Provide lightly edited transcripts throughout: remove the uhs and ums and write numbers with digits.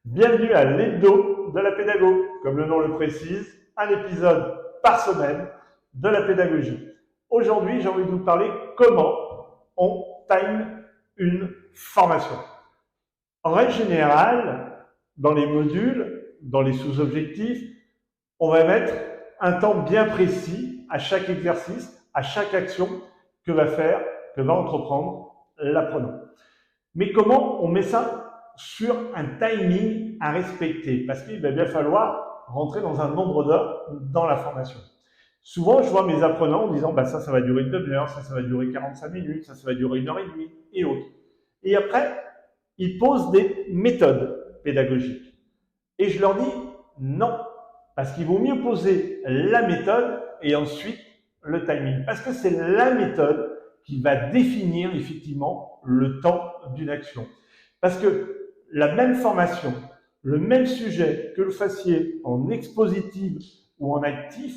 Bienvenue à l'hebdo de la pédago. Comme le nom le précise, un épisode par semaine de la pédagogie. Aujourd'hui, j'ai envie de vous parler comment on time une formation. En règle générale, dans les modules, dans les sous-objectifs, on va mettre un temps bien précis à chaque exercice, à chaque action que va entreprendre l'apprenant. Mais comment on met ça sur un timing à respecter? Parce qu'il va bien falloir rentrer dans un nombre d'heures dans la formation. Souvent, je vois mes apprenants en disant ça va durer une demi-heure, ça va durer 45 minutes, ça va durer 1 heure et demie et autres. Et après, ils posent des méthodes pédagogiques. Et je leur dis non, parce qu'il vaut mieux poser la méthode et ensuite le timing. Parce que c'est la méthode qui va définir effectivement le temps d'une action. Parce que la même formation, le même sujet, que le fassiez en expositif ou en actif,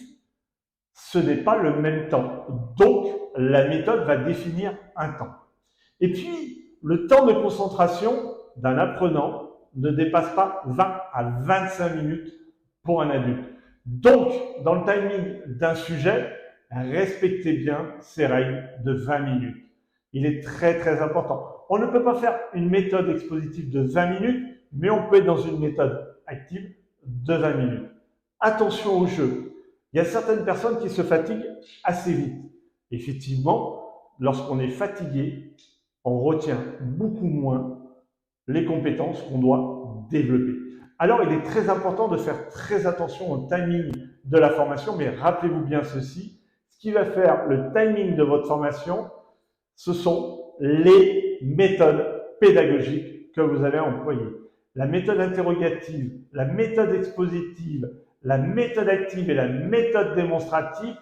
ce n'est pas le même temps. Donc, la méthode va définir un temps. Et puis, le temps de concentration d'un apprenant ne dépasse pas 20 à 25 minutes pour un adulte. Donc, dans le timing d'un sujet, respectez bien ces règles de 20 minutes. Il est très très important. On ne peut pas faire une méthode expositive de 20 minutes, mais on peut être dans une méthode active de 20 minutes. Attention au jeu. Il y a certaines personnes qui se fatiguent assez vite. Effectivement, lorsqu'on est fatigué, on retient beaucoup moins les compétences qu'on doit développer. Alors, il est très important de faire très attention au timing de la formation, mais rappelez-vous bien ceci, ce qui va faire le timing de votre formation, ce sont les méthodes pédagogiques que vous avez employées. La méthode interrogative, la méthode expositive, la méthode active et la méthode démonstrative,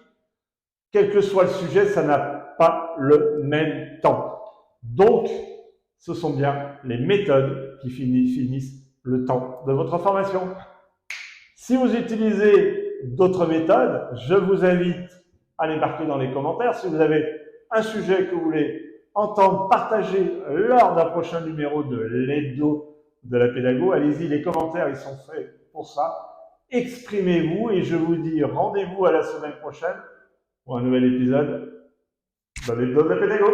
quel que soit le sujet, ça n'a pas le même temps. Donc, ce sont bien les méthodes qui finissent le temps de votre formation. Si vous utilisez d'autres méthodes, je vous invite à les marquer dans les commentaires. Si vous avez un sujet que vous voulez entendre partager lors d'un prochain numéro de l'hebdo de la pédago, allez-y, les commentaires, ils sont faits pour ça. Exprimez-vous et je vous dis rendez-vous à la semaine prochaine pour un nouvel épisode de l'hebdo de la pédago.